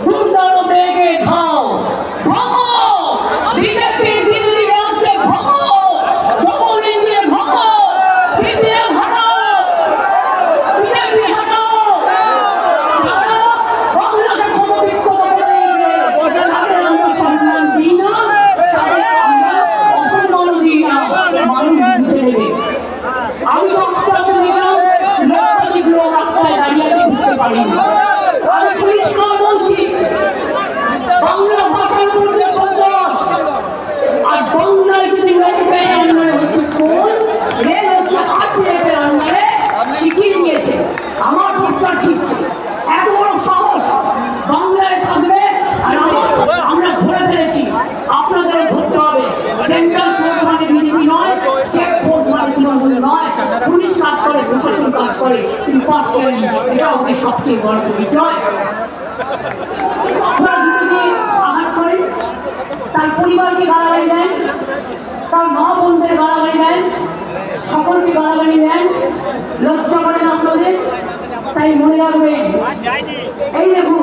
দুর্দার বেগে ধাও, ভাগো বিজেপি দিল্লি রাজকে ভাগো, ডবল ইঞ্জিনে ভাগো, সিপিএম হটাও, বিজেপি হটাও। তারা বাংলাকে ক্ষতবিক্ষত করে দিয়েছে, তাদের আমরা সম্মান দিই না, তাদের আমরা অসম্মানও দিই না, মানুষ বুঝে নেবে। আমি তো আশ্বাসন দিলাম, লক্ষাধিক লোক রাস্তায় দাঁড়িয়ে ঢুকতে পারিনি। আমি পরিষ্কার বলছি, বাংলা ভাষার মধ্যে সন্ত্রাস, আর বাংলায় যদি রেলওয়ে আন্ডারে হচ্ছে কোন রেল হচ্ছে আরপিএফের আন্ডারে শিখিয়ে নিয়েছে। আমার প্রস্তাব ঠিকছে, এত বড় সাহস বাংলায় থাকবে, আর আমরা ধরে ফেলেছি, আপনাদেরও ধরতে হবে। সেন্ট্রাল ফোর্স মানে বিজেপি নয়, স্টেট ফোর্স মানে তৃণমূল নয়। পুলিশ কাজ করে, প্রশাসন কাজ করে, ইম্পার্শিয়ালি, এটা ওদের সবচেয়ে বড় পরিচয়। আপনারা দুটোকে আঘাত করেন, তার পরিবারকে গালাগালি দেন, তার মা বোনদের গালাগালি দেন, সকলকে গালাগালি দেন, লজ্জা করেন আপনাদের। তাই মনে রাখবেন, এই দেখুন